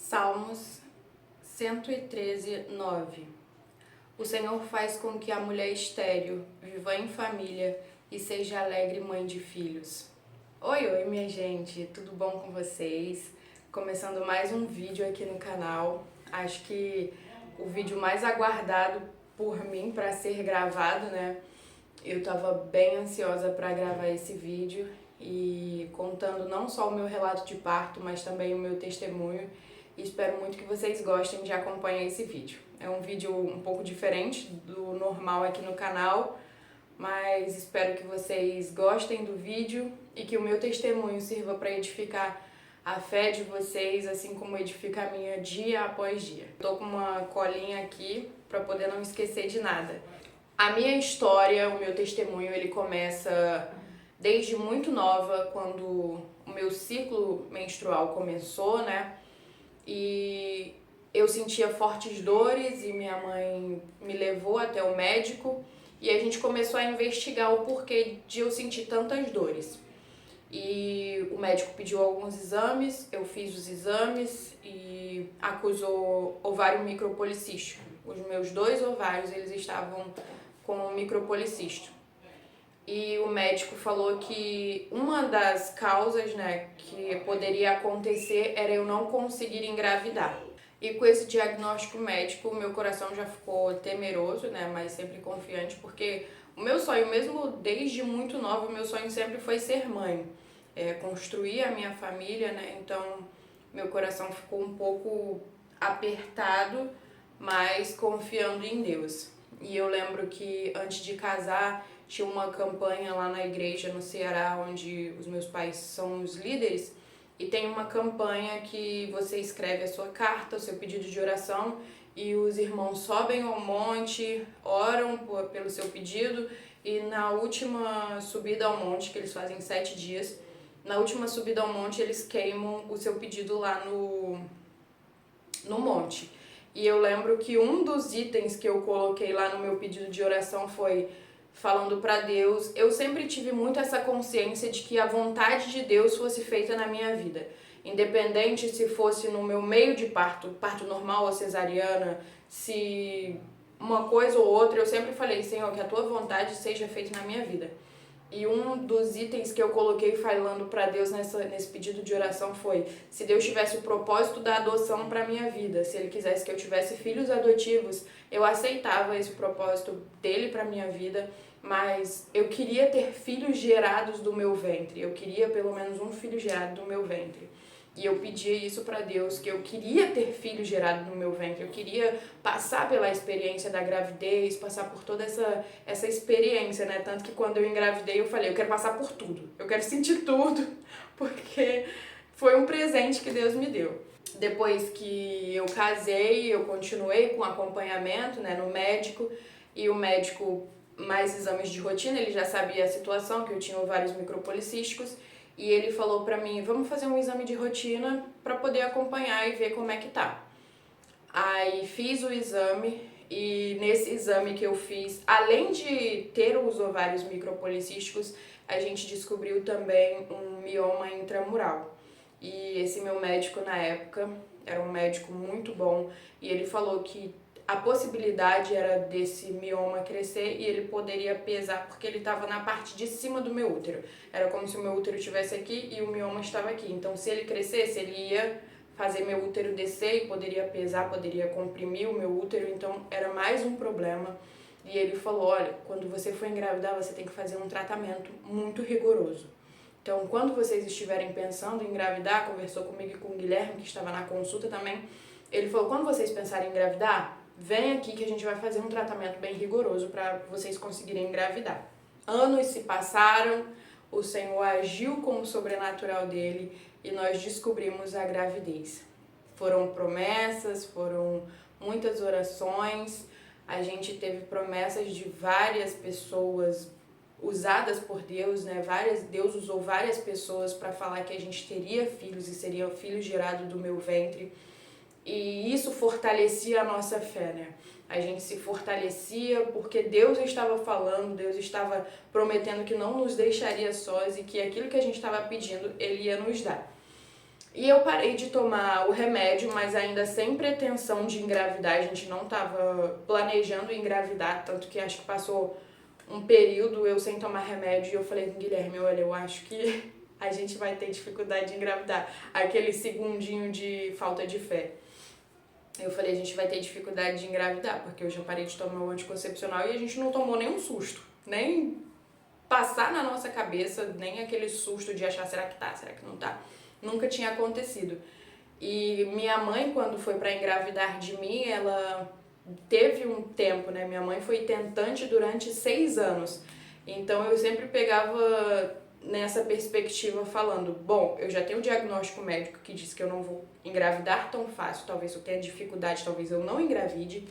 Salmos 113, 9. O Senhor faz com que a mulher estéril viva em família e seja alegre mãe de filhos. Oi, minha gente, tudo bom com vocês? Começando mais um vídeo aqui no canal. Acho que o vídeo mais aguardado por mim para ser gravado, né? Eu tava bem ansiosa para gravar esse vídeo e contando não só o meu relato de parto, mas também o meu testemunho. E espero muito que vocês gostem de acompanhar esse vídeo. É um vídeo um pouco diferente do normal aqui no canal, mas espero que vocês gostem do vídeo e que o meu testemunho sirva para edificar a fé de vocês, assim como edifica a minha dia após dia. Tô com uma colinha aqui para poder não esquecer de nada. A minha história, o meu testemunho, ele começa desde muito nova, quando o meu ciclo menstrual começou, né? E eu sentia fortes dores e minha mãe me levou até o médico e a gente começou a investigar o porquê de eu sentir tantas dores. E o médico pediu alguns exames, eu fiz os exames e acusou ovário micropolicístico. Os meus 2 ovários, eles estavam com um micropolicístico. E o médico falou que uma das causas, né, que poderia acontecer era eu não conseguir engravidar. E com esse diagnóstico médico, meu coração já ficou temeroso, né, mas sempre confiante, porque o meu sonho, mesmo desde muito nova, o meu sonho sempre foi ser mãe, construir a minha família, né, então meu coração ficou um pouco apertado, mas confiando em Deus. E eu lembro que antes de casar, tinha uma campanha lá na igreja no Ceará, onde os meus pais são os líderes, e tem uma campanha que você escreve a sua carta, o seu pedido de oração, e os irmãos sobem ao monte, oram pelo seu pedido, e na última subida ao monte, que eles fazem 7 dias, na última subida ao monte eles queimam o seu pedido lá no monte. E eu lembro que um dos itens que eu coloquei lá no meu pedido de oração foi falando para Deus. Eu sempre tive muito essa consciência de que a vontade de Deus fosse feita na minha vida. Independente se fosse no meu meio de parto, parto normal ou cesariana, se uma coisa ou outra, eu sempre falei, Senhor, que a tua vontade seja feita na minha vida. E um dos itens que eu coloquei falando para Deus nesse pedido de oração foi: se Deus tivesse o propósito da adoção para minha vida, se Ele quisesse que eu tivesse filhos adotivos, eu aceitava esse propósito dele para minha vida, mas eu queria ter filhos gerados do meu ventre, eu queria pelo menos um filho gerado do meu ventre. E eu pedia isso para Deus, que eu queria ter filho gerado no meu ventre, eu queria passar pela experiência da gravidez, passar por toda essa experiência, né? Tanto que quando eu engravidei eu falei, eu quero passar por tudo, eu quero sentir tudo, porque foi um presente que Deus me deu. Depois que eu casei, eu continuei com acompanhamento, né, no médico, e o médico, mais exames de rotina, ele já sabia a situação, que eu tinha ovários micropolicísticos, e ele falou pra mim, vamos fazer um exame de rotina pra poder acompanhar e ver como é que tá. Aí fiz o exame e nesse exame que eu fiz, além de ter os ovários micropolicísticos, a gente descobriu também um mioma intramural. E esse meu médico na época era um médico muito bom e ele falou que a possibilidade era desse mioma crescer e ele poderia pesar porque ele estava na parte de cima do meu útero. Era como se o meu útero estivesse aqui e o mioma estava aqui. Então, se ele crescesse, ele ia fazer meu útero descer e poderia pesar, poderia comprimir o meu útero. Então, era mais um problema. E ele falou, olha, quando você for engravidar, você tem que fazer um tratamento muito rigoroso. Então, quando vocês estiverem pensando em engravidar, conversou comigo e com o Guilherme, que estava na consulta também, ele falou, quando vocês pensarem em engravidar, vem aqui que a gente vai fazer um tratamento bem rigoroso para vocês conseguirem engravidar. Anos se passaram, o Senhor agiu com o sobrenatural dele e nós descobrimos a gravidez. Foram promessas, foram muitas orações, a gente teve promessas de várias pessoas usadas por Deus, né? Deus usou várias pessoas para falar que a gente teria filhos e seria filho gerado do meu ventre. E isso fortalecia a nossa fé, né? A gente se fortalecia porque Deus estava falando, Deus estava prometendo que não nos deixaria sós e que aquilo que a gente estava pedindo, Ele ia nos dar. E eu parei de tomar o remédio, mas ainda sem pretensão de engravidar. A gente não estava planejando engravidar, tanto que acho que passou um período eu sem tomar remédio e eu falei com o Guilherme, olha, eu acho que a gente vai ter dificuldade de engravidar. Aquele segundinho de falta de fé. Eu falei, a gente vai ter dificuldade de engravidar, porque eu já parei de tomar o anticoncepcional e a gente não tomou nenhum susto, nem passar na nossa cabeça, nem aquele susto de achar, será que tá, será que não tá? Nunca tinha acontecido. E minha mãe, quando foi pra engravidar de mim, ela teve um tempo, né? Minha mãe foi tentante durante 6 anos. Então eu sempre pegava nessa perspectiva falando, bom, eu já tenho um diagnóstico médico que diz que eu não vou engravidar tão fácil, talvez eu tenha dificuldade, talvez eu não engravide.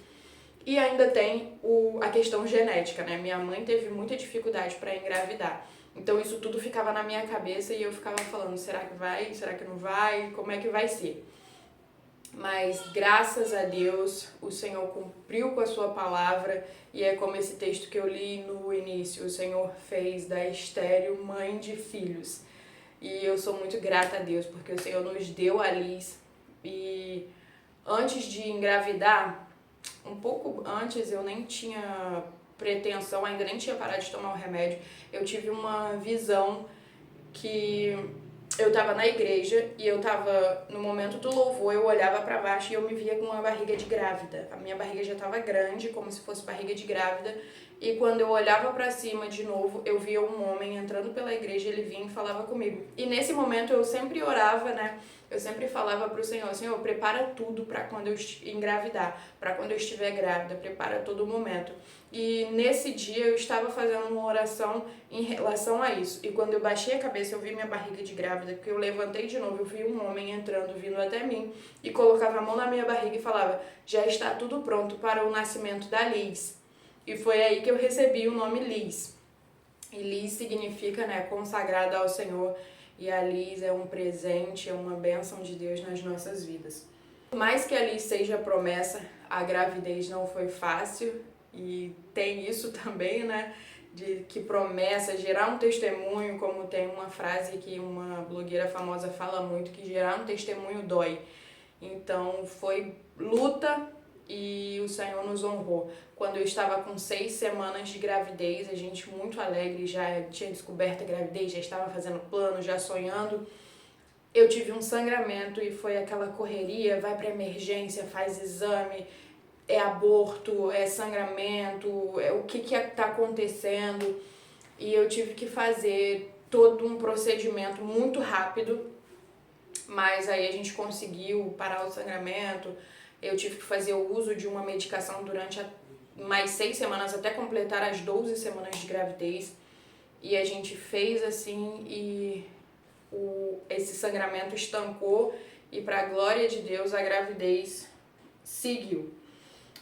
E ainda tem a questão genética, né? Minha mãe teve muita dificuldade para engravidar. Então isso tudo ficava na minha cabeça e eu ficava falando, será que vai? Será que não vai? Como é que vai ser? Mas graças a Deus o Senhor cumpriu com a sua palavra e é como esse texto que eu li no início, o Senhor fez da estéril mãe de filhos. E eu sou muito grata a Deus porque o Senhor nos deu a Liz e antes de engravidar, um pouco antes eu nem tinha pretensão, ainda nem tinha parado de tomar o remédio, eu tive uma visão que eu tava na igreja e eu tava no momento do louvor, eu olhava pra baixo e eu me via com uma barriga de grávida. A minha barriga já tava grande, como se fosse barriga de grávida. E quando eu olhava pra cima de novo, eu via um homem entrando pela igreja, ele vinha e falava comigo. E nesse momento eu sempre orava, né? Eu sempre falava pro Senhor, Senhor, prepara tudo pra quando eu engravidar, pra quando eu estiver grávida, prepara todo momento. E nesse dia eu estava fazendo uma oração em relação a isso. E quando eu baixei a cabeça, eu vi minha barriga de grávida, porque eu levantei de novo, eu vi um homem entrando, vindo até mim, e colocava a mão na minha barriga e falava, já está tudo pronto para o nascimento da Liz. E foi aí que eu recebi o nome Liz. E Liz significa, né, consagrada ao Senhor. E a Liz é um presente, é uma bênção de Deus nas nossas vidas. Por mais que a Liz seja promessa, a gravidez não foi fácil. E tem isso também, né, de que promessa, gerar um testemunho, como tem uma frase que uma blogueira famosa fala muito, que gerar um testemunho dói. Então foi luta e o Senhor nos honrou. Quando eu estava com 6 semanas de gravidez, a gente muito alegre, já tinha descoberto a gravidez, já estava fazendo plano, já sonhando. Eu tive um sangramento e foi aquela correria, vai para emergência, faz exame, é aborto, é sangramento, é o que está acontecendo. E eu tive que fazer todo um procedimento muito rápido, mas aí a gente conseguiu parar o sangramento. Eu tive que fazer o uso de uma medicação durante mais 6 semanas, até completar as 12 semanas de gravidez. E a gente fez assim e esse sangramento estancou e para a glória de Deus a gravidez seguiu.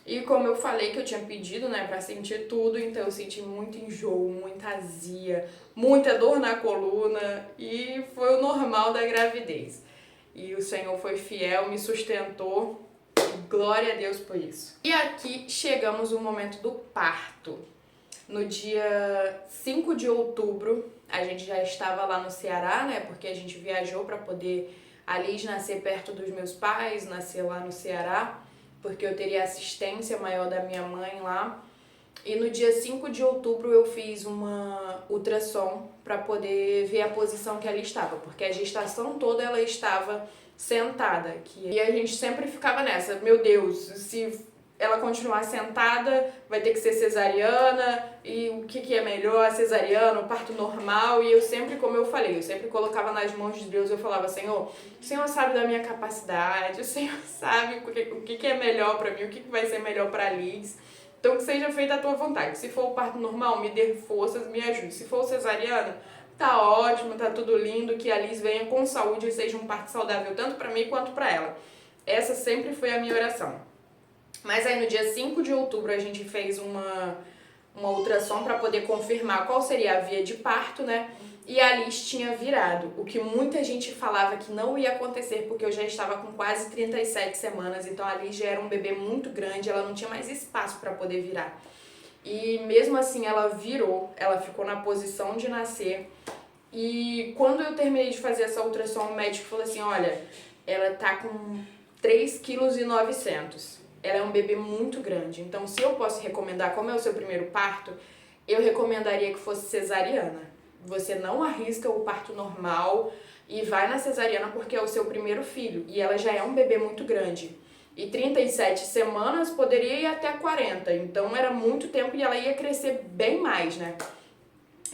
E como eu falei que eu tinha pedido, né, pra sentir tudo, então eu senti muito enjoo, muita azia, muita dor na coluna e foi o normal da gravidez. E o Senhor foi fiel, me sustentou, glória a Deus por isso. E aqui chegamos no momento do parto. No dia 5 de outubro, a gente já estava lá no Ceará, né, porque a gente viajou pra poder a Liz nascer perto dos meus pais, nascer lá no Ceará, porque eu teria assistência maior da minha mãe lá. E no dia 5 de outubro eu fiz uma ultrassom para poder ver a posição que ela estava, porque a gestação toda ela estava sentada. E a gente sempre ficava nessa, meu Deus, se ela continuar sentada, vai ter que ser cesariana, e o que é melhor, cesariana, o parto normal, e eu sempre, como eu falei, eu sempre colocava nas mãos de Deus, eu falava, Senhor, o Senhor sabe da minha capacidade, o Senhor sabe o que é melhor pra mim, o que vai ser melhor pra Liz, então que seja feita a tua vontade. Se for o parto normal, me dê forças, me ajude. Se for cesariana, tá ótimo, tá tudo lindo, que a Liz venha com saúde e seja um parto saudável tanto pra mim quanto pra ela. Essa sempre foi a minha oração. Mas aí no dia 5 de outubro a gente fez uma ultrassom para poder confirmar qual seria a via de parto, né? E a Liz tinha virado, o que muita gente falava que não ia acontecer porque eu já estava com quase 37 semanas, então a Liz já era um bebê muito grande, ela não tinha mais espaço para poder virar. E mesmo assim ela virou, ela ficou na posição de nascer E quando eu terminei de fazer essa ultrassom, o médico falou assim, olha, ela tá com 3,9 kg. Ela é um bebê muito grande, então se eu posso recomendar, como é o seu primeiro parto, eu recomendaria que fosse cesariana. Você não arrisca o parto normal e vai na cesariana porque é o seu primeiro filho e ela já é um bebê muito grande. E 37 semanas poderia ir até 40, então era muito tempo e ela ia crescer bem mais, né?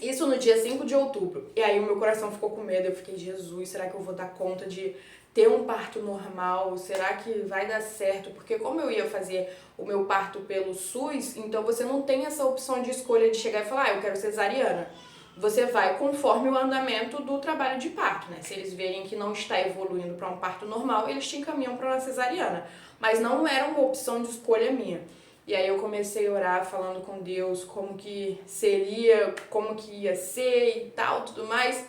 Isso no dia 5 de outubro. E aí o meu coração ficou com medo. Eu fiquei, Jesus, será que eu vou dar conta de ter um parto normal? Será que vai dar certo? Porque como eu ia fazer o meu parto pelo SUS, então você não tem essa opção de escolha de chegar e falar, eu quero cesariana. Você vai conforme o andamento do trabalho de parto, né? Se eles verem que não está evoluindo para um parto normal, eles te encaminham para uma cesariana. Mas não era uma opção de escolha minha. E aí eu comecei a orar falando com Deus como que seria, como que ia ser e tal, tudo mais,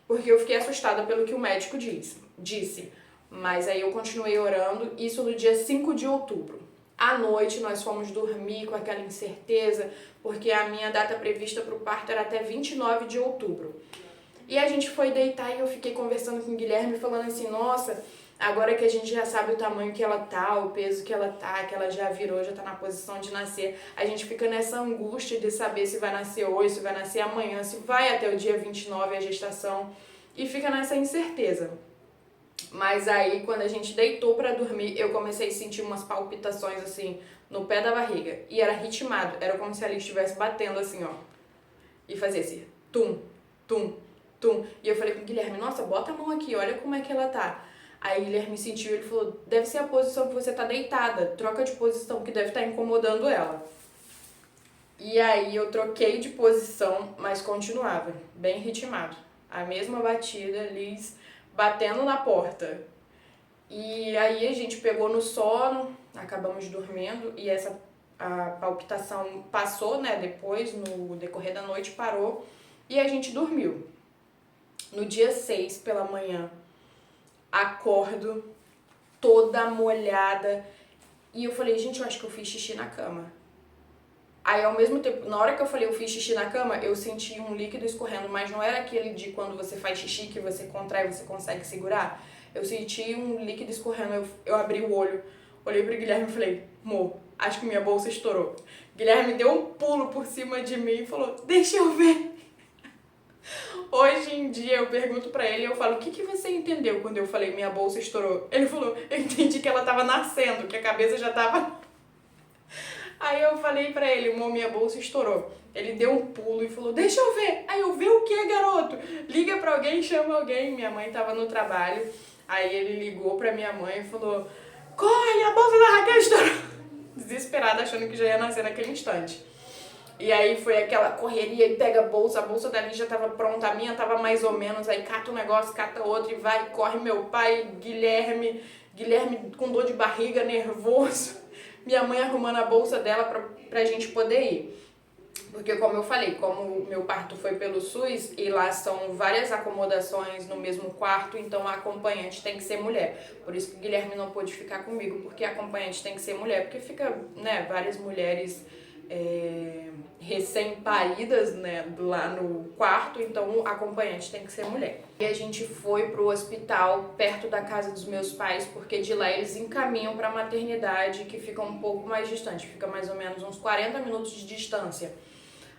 porque eu fiquei assustada pelo que o médico disse. Mas aí eu continuei orando, isso no dia 5 de outubro. À noite nós fomos dormir com aquela incerteza, porque a minha data prevista para o parto era até 29 de outubro. E a gente foi deitar e eu fiquei conversando com o Guilherme, falando assim, nossa, agora que a gente já sabe o tamanho que ela tá, o peso que ela já virou, já tá na posição de nascer, a gente fica nessa angústia de saber se vai nascer hoje, se vai nascer amanhã, se vai até o dia 29 a gestação, e fica nessa incerteza. Mas aí, quando a gente deitou pra dormir, eu comecei a sentir umas palpitações, assim, no pé da barriga. E era ritmado, era como se ali estivesse batendo, assim, ó. E fazia assim, tum, tum, tum. E eu falei com o Guilherme, nossa, bota a mão aqui, olha como é que ela tá. Aí o Guilherme sentiu, ele falou, deve ser a posição que você tá deitada, troca de posição, que deve estar incomodando ela. E aí eu troquei de posição, mas continuava, bem ritmado. A mesma batida, Liz, batendo na porta. E aí a gente pegou no sono, acabamos dormindo, e a palpitação passou, né, depois, no decorrer da noite, parou, e a gente dormiu. No dia 6, pela manhã, acordo toda molhada e eu falei, gente, eu acho que eu fiz xixi na cama. Aí, ao mesmo tempo, na hora que eu falei eu fiz xixi na cama, eu senti um líquido escorrendo, mas não era aquele de quando você faz xixi que você contrai e você consegue segurar. Eu senti um líquido escorrendo, eu abri o olho, olhei pro Guilherme e falei, amor, acho que minha bolsa estourou. Guilherme deu um pulo por cima de mim e falou, deixa eu ver. Hoje em dia eu pergunto pra ele, eu falo, o que você entendeu quando eu falei minha bolsa estourou? Ele falou, eu entendi que ela tava nascendo, que a cabeça já tava... Aí eu falei pra ele, amor, minha bolsa estourou. Ele deu um pulo e falou, deixa eu ver. Aí eu, ver o que, garoto? Liga pra alguém, chama alguém. Minha mãe tava no trabalho, aí ele ligou pra minha mãe e falou, corre, a bolsa da Raquel estourou. Desesperada, achando que já ia nascer naquele instante. E aí foi aquela correria e pega a bolsa dali já tava pronta, a minha tava mais ou menos, aí cata um negócio, cata outro e vai, corre meu pai, Guilherme com dor de barriga, nervoso, minha mãe arrumando a bolsa dela pra gente poder ir. Porque como eu falei, como o meu parto foi pelo SUS e lá são várias acomodações no mesmo quarto, então a acompanhante tem que ser mulher. Por isso que o Guilherme não pôde ficar comigo, porque a acompanhante tem que ser mulher, porque fica, né, várias mulheres recém-paridas, né, lá no quarto, então a acompanhante tem que ser mulher. E a gente foi pro hospital perto da casa dos meus pais, porque de lá eles encaminham pra maternidade, que fica um pouco mais distante, fica mais ou menos uns 40 minutos de distância.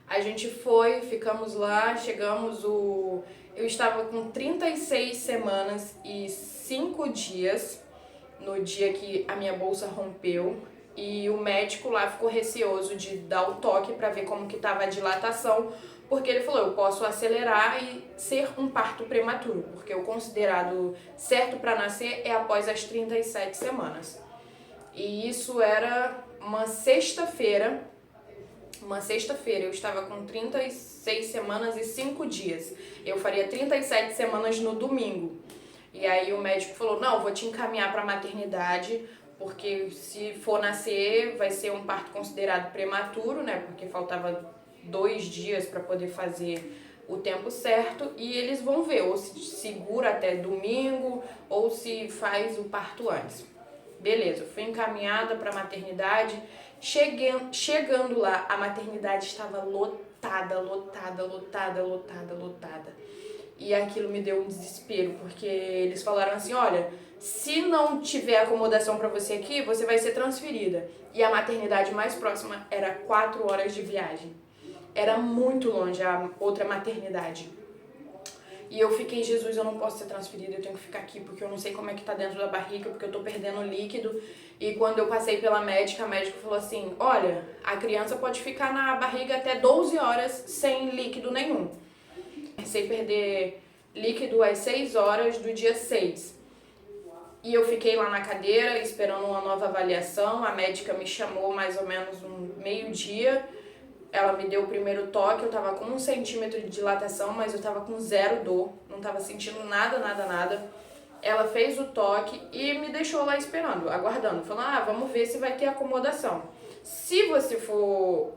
A gente foi, ficamos lá, chegamos, eu estava com 36 semanas e 5 dias no dia que a minha bolsa rompeu. E o médico lá ficou receoso de dar o toque para ver como que estava a dilatação, porque ele falou, eu posso acelerar e ser um parto prematuro, porque o considerado certo para nascer é após as 37 semanas. E isso era uma sexta-feira, eu estava com 36 semanas e 5 dias. Eu faria 37 semanas no domingo. E aí o médico falou, não, vou te encaminhar para a maternidade, porque se for nascer vai ser um parto considerado prematuro, né? Porque faltava 2 dias para poder fazer o tempo certo e eles vão ver ou se segura até domingo ou se faz o parto antes. Beleza, fui encaminhada para a maternidade. Chegando lá, a maternidade estava lotada. E aquilo me deu um desespero, porque eles falaram assim, olha, se não tiver acomodação para você aqui, você vai ser transferida. E a maternidade mais próxima era 4 horas de viagem. Era muito longe a outra maternidade. E eu fiquei, Jesus, eu não posso ser transferida, eu tenho que ficar aqui, porque eu não sei como é que tá dentro da barriga, porque eu tô perdendo líquido. E quando eu passei pela médica, a médica falou assim, olha, a criança pode ficar na barriga até 12 horas sem líquido nenhum. Comecei a perder líquido às 6 horas do dia 6. E eu fiquei lá na cadeira esperando uma nova avaliação. A médica me chamou mais ou menos um meio-dia. Ela me deu o primeiro toque, eu tava com 1 centímetro de dilatação, mas eu tava com 0 dor. Não tava sentindo nada, nada, nada. Ela fez o toque e me deixou lá esperando, aguardando. Falando, vamos ver se vai ter acomodação. Se você for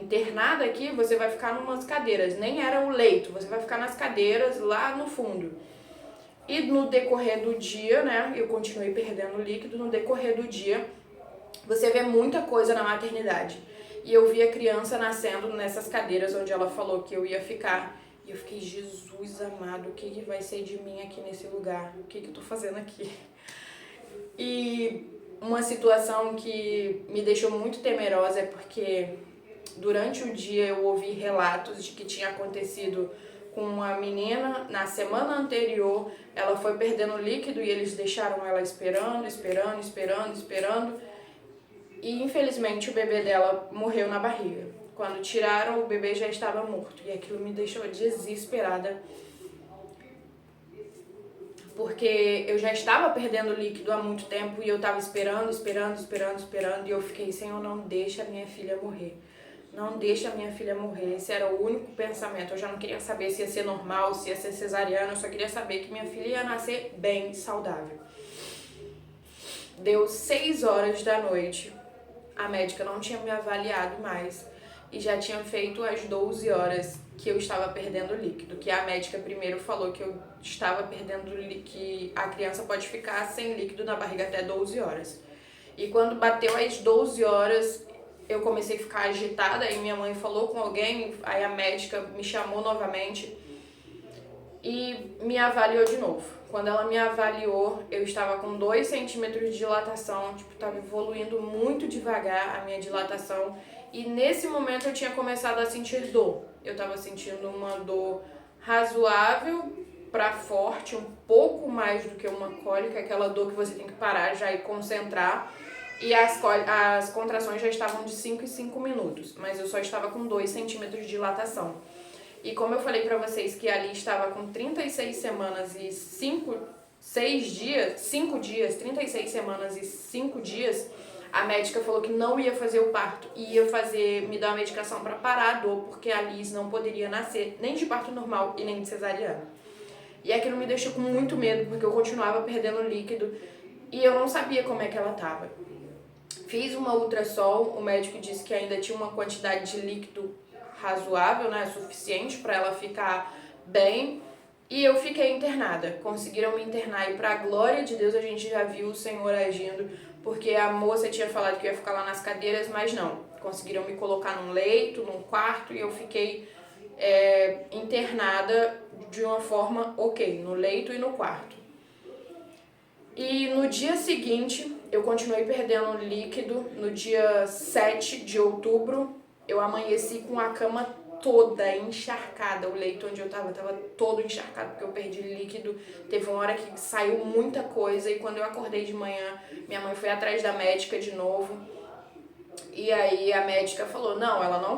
internada aqui, você vai ficar numas cadeiras. Nem era o leito, você vai ficar nas cadeiras lá no fundo. E no decorrer do dia, né, eu continuei perdendo líquido. No decorrer do dia, você vê muita coisa na maternidade. E eu vi a criança nascendo nessas cadeiras onde ela falou que eu ia ficar. E eu fiquei, Jesus amado, o que vai ser de mim aqui nesse lugar? O que eu tô fazendo aqui? E uma situação que me deixou muito temerosa é porque durante o dia eu ouvi relatos de que tinha acontecido com uma menina na semana anterior. Ela foi perdendo líquido e eles deixaram ela esperando. E infelizmente o bebê dela morreu na barriga. Quando tiraram, o bebê já estava morto. E aquilo me deixou desesperada. Porque eu já estava perdendo líquido há muito tempo e eu estava esperando. E eu fiquei, Senhor, não deixa a minha filha morrer. Não deixa a minha filha morrer. Esse era o único pensamento. Eu já não queria saber se ia ser normal, se ia ser cesariana. Eu só queria saber que minha filha ia nascer bem, saudável. Deu 6 horas da noite. A médica não tinha me avaliado mais e já tinha feito as 12 horas que eu estava perdendo líquido, que a médica primeiro falou que eu estava perdendo líquido, que a criança pode ficar sem líquido na barriga até 12 horas. E quando bateu as 12 horas, eu comecei a ficar agitada, aí minha mãe falou com alguém, aí a médica me chamou novamente e me avaliou de novo. Quando ela me avaliou, eu estava com 2 centímetros de dilatação, estava evoluindo muito devagar a minha dilatação. E nesse momento eu tinha começado a sentir dor. Eu estava sentindo uma dor razoável para forte, um pouco mais do que uma cólica, aquela dor que você tem que parar já e concentrar. E as contrações já estavam de 5 em 5 minutos, mas eu só estava com 2 centímetros de dilatação. E como eu falei pra vocês que ali estava com 36 semanas e 5 dias, 36 semanas e 5 dias, a médica falou que não ia fazer o parto, ia me dar uma medicação para parar a dor, porque a Liz não poderia nascer nem de parto normal e nem de cesariana. E aquilo me deixou com muito medo, porque eu continuava perdendo líquido e eu não sabia como é que ela estava. Fiz uma ultrassom, o médico disse que ainda tinha uma quantidade de líquido razoável, né, suficiente para ela ficar bem, e eu fiquei internada. Conseguiram me internar e para a glória de Deus a gente já viu o Senhor agindo, porque a moça tinha falado que eu ia ficar lá nas cadeiras, mas não. Conseguiram me colocar num leito, num quarto, e eu fiquei internada de uma forma ok, no leito e no quarto. E no dia seguinte, eu continuei perdendo líquido. No dia 7 de outubro, eu amanheci com a cama toda encharcada. O leito onde eu tava todo encharcado, porque eu perdi líquido. Teve uma hora que saiu muita coisa e quando eu acordei de manhã, minha mãe foi atrás da médica de novo. E aí a médica falou, não, ela não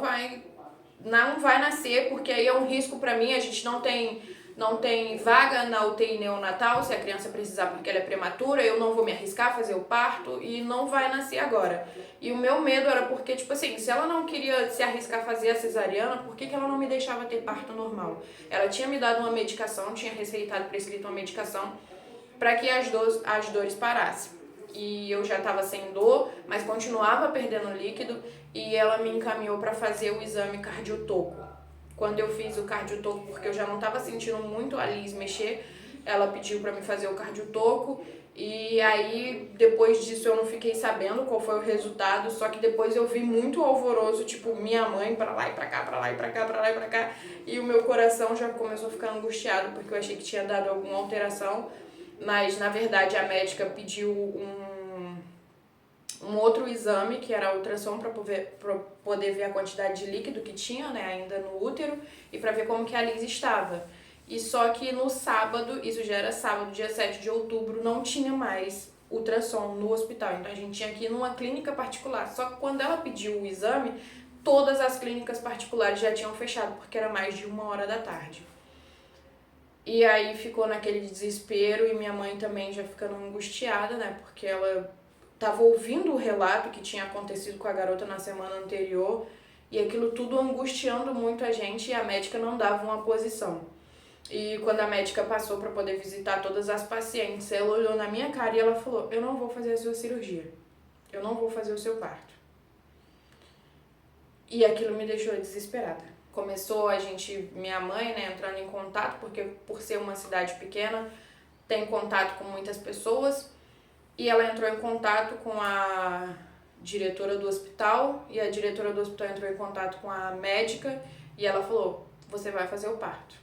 vai nascer, porque aí é um risco pra mim, a gente não tem vaga na UTI neonatal, se a criança precisar porque ela é prematura, eu não vou me arriscar a fazer o parto e não vai nascer agora. E o meu medo era porque, tipo assim, se ela não queria se arriscar a fazer a cesariana, por que ela não me deixava ter parto normal? Ela tinha me dado uma medicação, tinha receitado, prescrito uma medicação para que as dores parassem. E eu já estava sem dor, mas continuava perdendo líquido e ela me encaminhou para fazer o exame cardiotoco. Quando eu fiz o cardiotoco, porque eu já não estava sentindo muito a Liz mexer, ela pediu para me fazer o cardiotoco E aí, depois disso, eu não fiquei sabendo qual foi o resultado, só que depois eu vi muito alvoroço, tipo, minha mãe pra lá e pra cá, pra lá e pra cá, pra lá e pra cá, e o meu coração já começou a ficar angustiado, porque eu achei que tinha dado alguma alteração, mas, na verdade, a médica pediu um outro exame, que era a ultrassom, pra poder ver a quantidade de líquido que tinha, né, ainda no útero, e pra ver como que a Liz estava. E só que no sábado, isso já era sábado, dia 7 de outubro, não tinha mais ultrassom no hospital. Então a gente tinha que ir numa clínica particular. Só que quando ela pediu o exame, todas as clínicas particulares já tinham fechado, porque era mais de 1h da tarde. E aí ficou naquele desespero e minha mãe também já ficando angustiada, né? Porque ela tava ouvindo o relato que tinha acontecido com a garota na semana anterior e aquilo tudo angustiando muito a gente e a médica não dava uma posição. E quando a médica passou para poder visitar todas as pacientes, ela olhou na minha cara e ela falou: eu não vou fazer a sua cirurgia, eu não vou fazer o seu parto. E aquilo me deixou desesperada. Começou minha mãe, né, entrando em contato, porque por ser uma cidade pequena, tem contato com muitas pessoas, e ela entrou em contato com a diretora do hospital, e a diretora do hospital entrou em contato com a médica, e ela falou: você vai fazer o parto.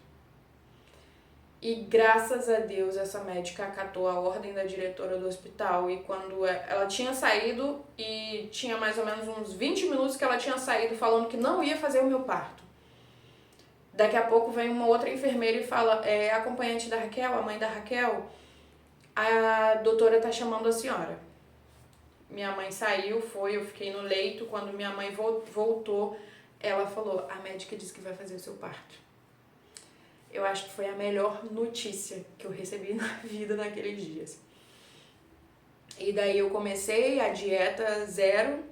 E graças a Deus essa médica acatou a ordem da diretora do hospital, e quando ela tinha saído, e tinha mais ou menos uns 20 minutos que ela tinha saído falando que não ia fazer o meu parto. Daqui a pouco vem uma outra enfermeira e fala: acompanhante da Raquel, a mãe da Raquel, a doutora tá chamando a senhora. Minha mãe saiu, eu fiquei no leito. Quando minha mãe voltou, ela falou: a médica disse que vai fazer o seu parto. Eu acho que foi a melhor notícia que eu recebi na vida naqueles dias. E daí eu comecei a dieta zero.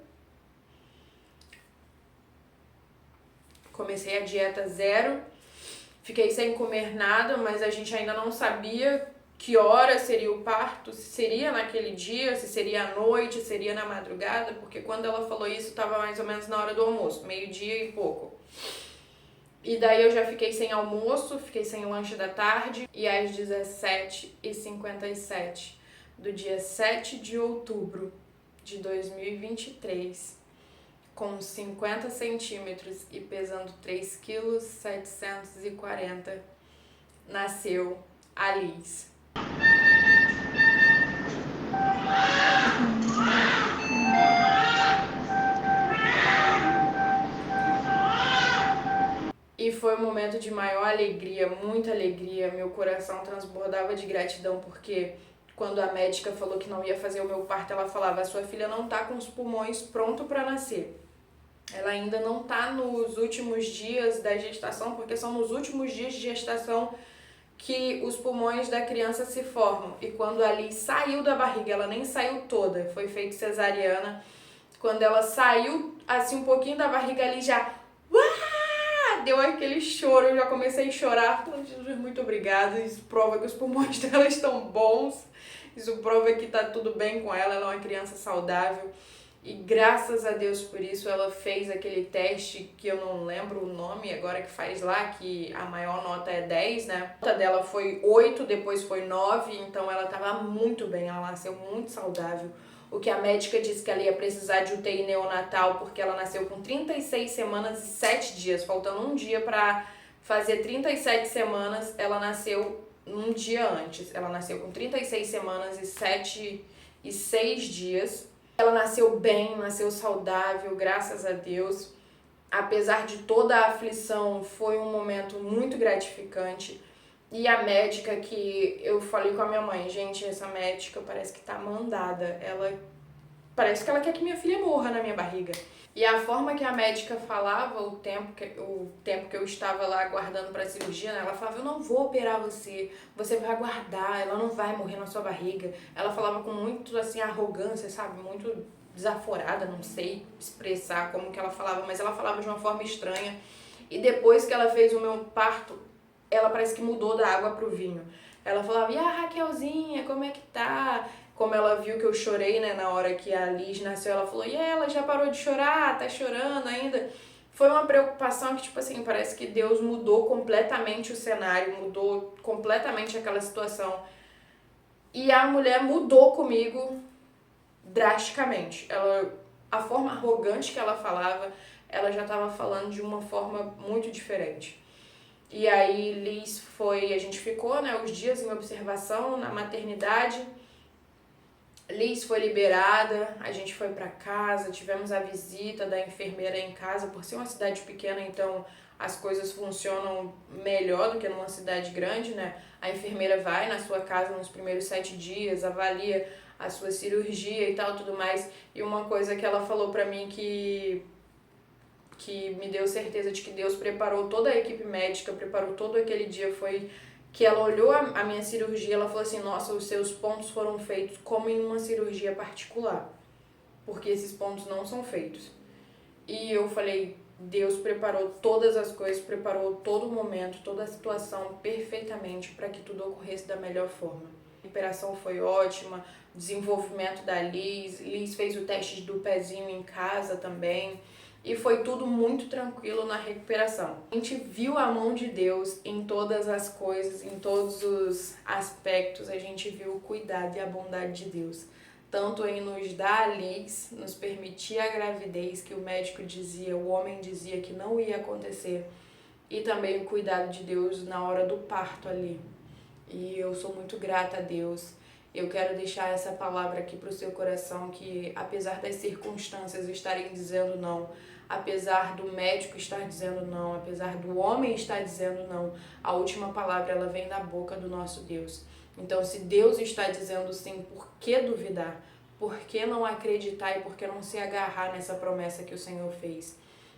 Fiquei sem comer nada, mas a gente ainda não sabia que hora seria o parto, se seria naquele dia, se seria à noite, se seria na madrugada, porque quando ela falou isso estava mais ou menos na hora do almoço, 12h e pouco. E daí eu já fiquei sem almoço, fiquei sem lanche da tarde, e às 17h57 do dia 7 de outubro de 2023, com 50 centímetros e pesando 3,740 kg, nasceu a Liz. E foi um momento de maior alegria, muita alegria. Meu coração transbordava de gratidão, porque quando a médica falou que não ia fazer o meu parto, ela falava: a sua filha não tá com os pulmões prontos para nascer. Ela ainda não tá nos últimos dias da gestação, porque são nos últimos dias de gestação que os pulmões da criança se formam. E quando a Liz saiu da barriga, ela nem saiu toda, foi feito cesariana. Quando ela saiu assim um pouquinho da barriga, ali já deu aquele choro, eu já comecei a chorar, falando: Jesus, muito obrigada, isso prova que os pulmões dela estão bons, isso prova que tá tudo bem com ela é uma criança saudável. E graças a Deus por isso, ela fez aquele teste que eu não lembro o nome agora que faz lá, que a maior nota é 10, né? A nota dela foi 8, depois foi 9, então ela tava muito bem, ela nasceu muito saudável. O que a médica disse que ela ia precisar de UTI neonatal, porque ela nasceu com 36 semanas e 7 dias, faltando um dia para fazer 37 semanas, ela nasceu um dia antes. Ela nasceu com 36 semanas e 6 dias. Ela nasceu bem, nasceu saudável, graças a Deus. Apesar de toda a aflição, foi um momento muito gratificante. E a médica, que eu falei com a minha mãe: gente, essa médica parece que tá mandada. Ela parece que ela quer que minha filha morra na minha barriga. E a forma que a médica falava, o tempo que eu estava lá aguardando para a cirurgia, né, ela falava: eu não vou operar você vai aguardar, ela não vai morrer na sua barriga. Ela falava com muito assim arrogância, sabe, muito desaforada, não sei expressar como que ela falava, mas ela falava de uma forma estranha. E depois que ela fez o meu parto, ela parece que mudou da água pro vinho. Ela falava: e a Raquelzinha, como é que tá? Como ela viu que eu chorei, né, na hora que a Liz nasceu, ela falou: e ela já parou de chorar? Tá chorando ainda? Foi uma preocupação que, tipo assim, parece que Deus mudou completamente o cenário, mudou completamente aquela situação. E a mulher mudou comigo drasticamente. A forma arrogante que ela falava, ela já estava falando de uma forma muito diferente. E aí a gente ficou, né, os dias em observação na maternidade. Liz foi liberada, a gente foi para casa, tivemos a visita da enfermeira em casa, por ser uma cidade pequena, então as coisas funcionam melhor do que numa cidade grande, né? A enfermeira vai na sua casa nos primeiros 7 dias, avalia a sua cirurgia e tal, tudo mais. E uma coisa que ela falou pra mim que me deu certeza de que Deus preparou toda a equipe médica, preparou todo aquele dia, foi que ela olhou a minha cirurgia, ela falou assim, nossa, os seus pontos foram feitos como em uma cirurgia particular, porque esses pontos não são feitos. E eu falei, Deus preparou todas as coisas, preparou todo o momento, toda a situação perfeitamente para que tudo ocorresse da melhor forma. A recuperação foi ótima, o desenvolvimento da Liz fez o teste do pezinho em casa também, e foi tudo muito tranquilo na recuperação. A gente viu a mão de Deus em todas as coisas, em todos os aspectos, a gente viu o cuidado e a bondade de Deus. Tanto em nos dar a Liz, nos permitir a gravidez, que o médico dizia, o homem dizia que não ia acontecer, e também o cuidado de Deus na hora do parto ali. E eu sou muito grata a Deus. Eu quero deixar essa palavra aqui para o seu coração, que apesar das circunstâncias estarem dizendo não, apesar do médico estar dizendo não, apesar do homem estar dizendo não, a última palavra ela vem da boca do nosso Deus. Então, se Deus está dizendo sim, por que duvidar? Por que não acreditar e por que não se agarrar nessa promessa que o Senhor fez?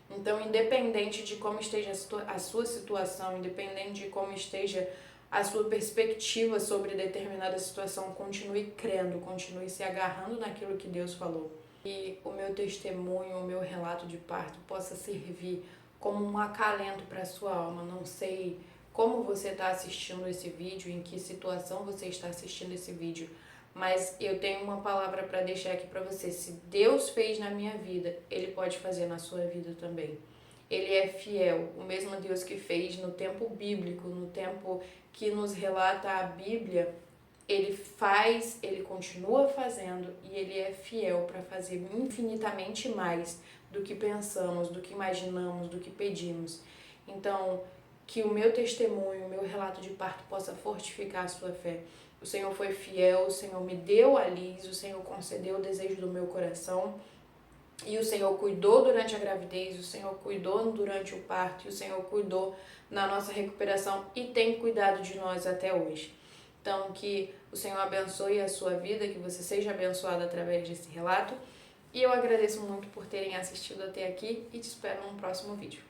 Então, independente de como esteja a sua situação, independente de como esteja a sua perspectiva sobre determinada situação, continue crendo, continue se agarrando naquilo que Deus falou. E o meu testemunho, o meu relato de parto possa servir como um acalento para a sua alma. Não sei como você está assistindo esse vídeo, em que situação você está assistindo esse vídeo, mas eu tenho uma palavra para deixar aqui para você. Se Deus fez na minha vida, Ele pode fazer na sua vida também. Ele é fiel, o mesmo Deus que fez no tempo bíblico, no tempo que nos relata a Bíblia, Ele faz, Ele continua fazendo e Ele é fiel para fazer infinitamente mais do que pensamos, do que imaginamos, do que pedimos. Então, que o meu testemunho, o meu relato de parto possa fortificar a sua fé. O Senhor foi fiel, o Senhor me deu a Liz, o Senhor concedeu o desejo do meu coração. E o Senhor cuidou durante a gravidez, o Senhor cuidou durante o parto, e o Senhor cuidou na nossa recuperação e tem cuidado de nós até hoje. Então, que o Senhor abençoe a sua vida, que você seja abençoado através desse relato. E eu agradeço muito por terem assistido até aqui e te espero no próximo vídeo.